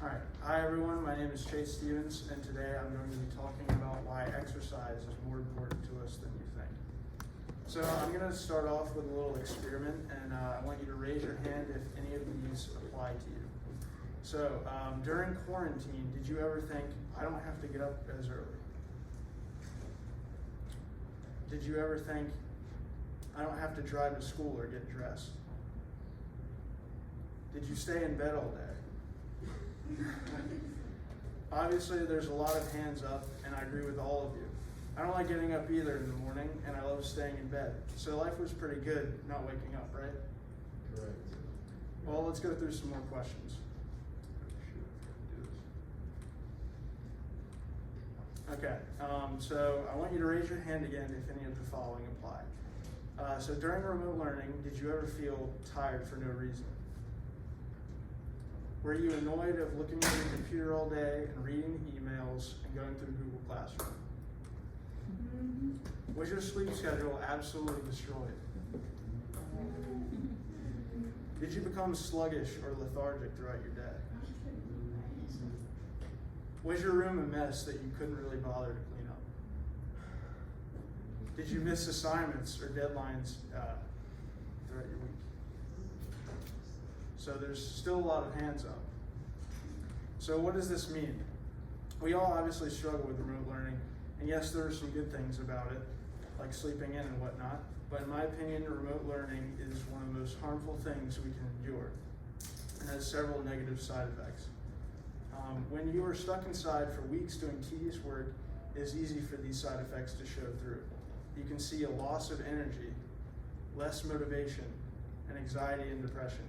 Alright, hi everyone, my name is Chase Stevens, and today I'm going to be talking about why exercise is more important to us than you think. So I'm going to start off with a little experiment, and I want you to raise your hand if any of these apply to you. So during quarantine, did you ever think, I don't have to get up as early? Did you ever think, I don't have to drive to school or get dressed? Did you stay in bed all day? Obviously, there's a lot of hands up, and I agree with all of you. I don't like getting up either in the morning, and I love staying in bed. So life was pretty good not waking up, right? Correct. Well, let's go through some more questions. Okay, so I want you to raise your hand again if any of the following apply. So during remote learning, did you ever feel tired for no reason? Were you annoyed of looking at your computer all day and reading emails and going through Google Classroom? Was your sleep schedule absolutely destroyed? Did you become sluggish or lethargic throughout your day? Was your room a mess that you couldn't really bother to clean up? Did you miss assignments or deadlines throughout your week? So there's still a lot of hands up. So what does this mean? We all obviously struggle with remote learning, and yes, there are some good things about it, like sleeping in and whatnot, but in my opinion, remote learning is one of the most harmful things we can endure, and has several negative side effects. When you are stuck inside for weeks doing tedious work, it is easy for these side effects to show through. You can see a loss of energy, less motivation, and anxiety and depression.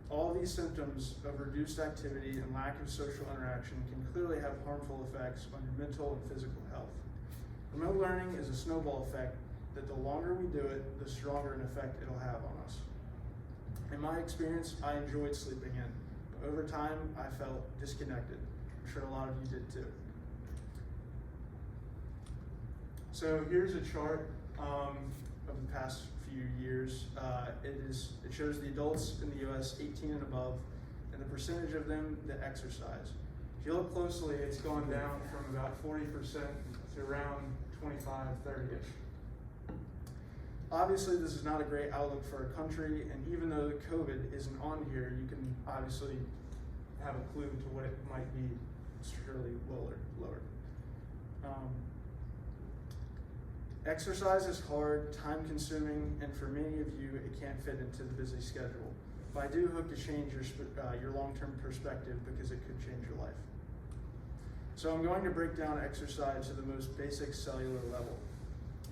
All these symptoms of reduced activity and lack of social interaction can clearly have harmful effects on your mental and physical health. Remote learning is a snowball effect that the longer we do it, the stronger an effect it'll have on us. In my experience, I enjoyed sleeping in, but over time, I felt disconnected. I'm sure a lot of you did too. So here's a chart of the past few years. It shows the adults in the US 18 and above, and the percentage of them that exercise. If you look closely, it's gone down from about 40% to around 25, 30-ish. Obviously, this is not a great outlook for a country, and even though COVID isn't on here, you can obviously have a clue to what it might be surely lower. Exercise is hard, time-consuming, and for many of you, it can't fit into the busy schedule. But I do hope to change your long-term perspective because it could change your life. So I'm going to break down exercise to the most basic cellular level.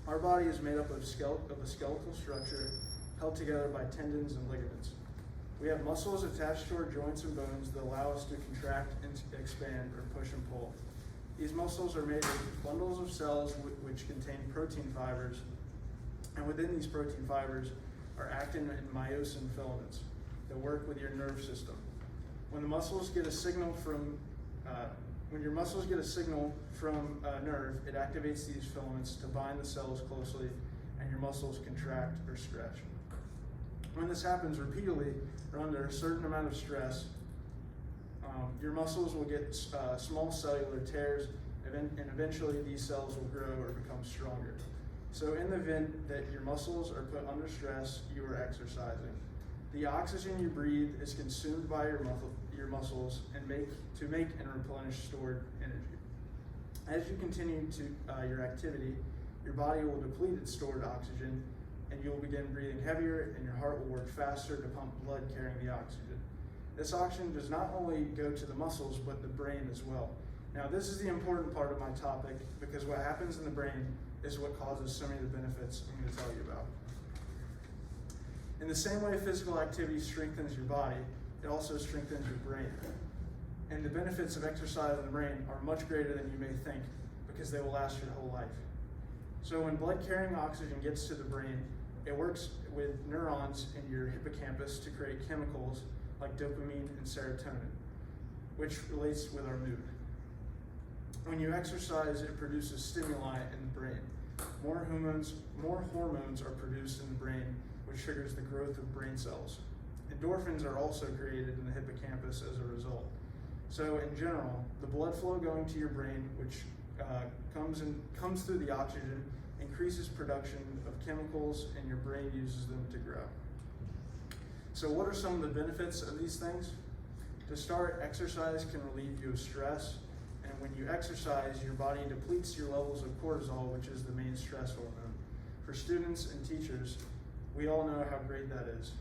Our body is made up of a skeletal structure held together by tendons and ligaments. We have muscles attached to our joints and bones that allow us to contract and expand or push and pull. These muscles are made of bundles of cells which contain protein fibers, and within these protein fibers are actin and myosin filaments that work with your nerve system. When your muscles get a signal from a nerve, it activates these filaments to bind the cells closely, and your muscles contract or stretch. When this happens repeatedly or under a certain amount of stress, your muscles will get small cellular tears, and eventually these cells will grow or become stronger. So in the event that your muscles are put under stress, you are exercising. The oxygen you breathe is consumed by your muscles to make and replenish stored energy. As you continue your activity, your body will deplete its stored oxygen, and you'll begin breathing heavier, and your heart will work faster to pump blood carrying the oxygen. This oxygen does not only go to the muscles, but the brain as well. Now, this is the important part of my topic because what happens in the brain is what causes so many of the benefits I'm going to tell you about. In the same way physical activity strengthens your body, it also strengthens your brain. And the benefits of exercise in the brain are much greater than you may think because they will last your whole life. So when blood-carrying oxygen gets to the brain, it works with neurons in your hippocampus to create chemicals like dopamine and serotonin, which relates with our mood. When you exercise, it produces stimuli in the brain. More hormones are produced in the brain, which triggers the growth of brain cells. Endorphins are also created in the hippocampus as a result. So in general, the blood flow going to your brain, which comes through the oxygen, increases production of chemicals, and your brain uses them to grow. So what are some of the benefits of these things? To start, exercise can relieve you of stress, and when you exercise, your body depletes your levels of cortisol, which is the main stress hormone. For students and teachers, we all know how great that is.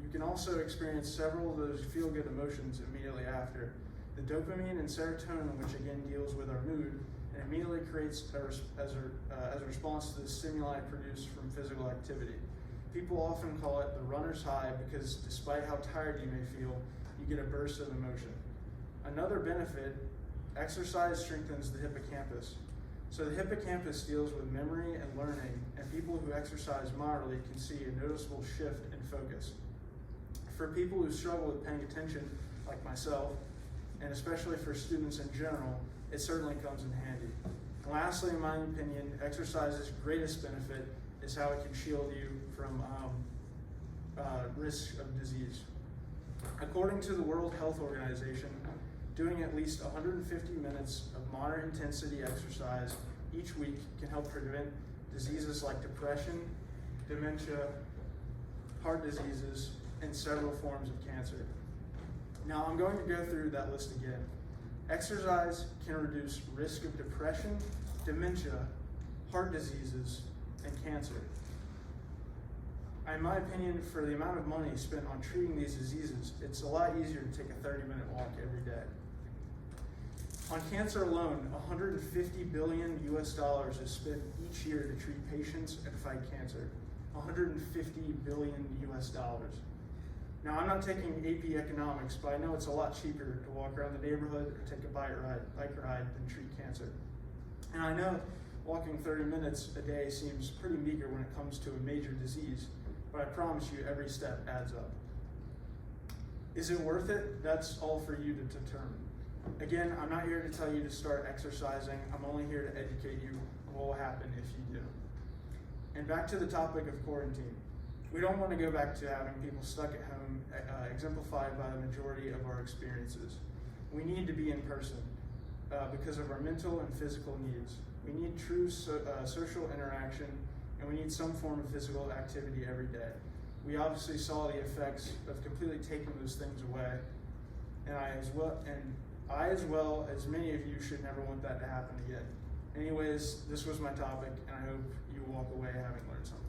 You can also experience several of those feel-good emotions immediately after. The dopamine and serotonin, which again deals with our mood, and immediately creates as a response to the stimuli produced from physical activity. People often call it the runner's high because despite how tired you may feel, you get a burst of emotion. Another benefit, exercise strengthens the hippocampus. So the hippocampus deals with memory and learning, and people who exercise moderately can see a noticeable shift in focus. For people who struggle with paying attention, like myself, and especially for students in general, it certainly comes in handy. And lastly, in my opinion, exercise's greatest benefit is how it can shield you from risk of disease. According to the World Health Organization, doing at least 150 minutes of moderate intensity exercise each week can help prevent diseases like depression, dementia, heart diseases, and several forms of cancer. Now I'm going to go through that list again. Exercise can reduce risk of depression, dementia, heart diseases, and cancer. In my opinion, for the amount of money spent on treating these diseases, it's a lot easier to take a 30-minute walk every day. On cancer alone, $150 billion is spent each year to treat patients and fight cancer. $150 billion. Now, I'm not taking AP economics, but I know it's a lot cheaper to walk around the neighborhood or take a bike ride than treat cancer. And I know walking 30 minutes a day seems pretty meager when it comes to a major disease, but I promise you every step adds up. Is it worth it? That's all for you to determine. Again, I'm not here to tell you to start exercising. I'm only here to educate you on what will happen if you do. And back to the topic of quarantine. We don't want to go back to having people stuck at home, exemplified by the majority of our experiences. We need to be in person because of our mental and physical needs. We need true social interaction, and we need some form of physical activity every day. We obviously saw the effects of completely taking those things away, and I as well as many of you should never want that to happen again. Anyways, this was my topic, and I hope you walk away having learned something.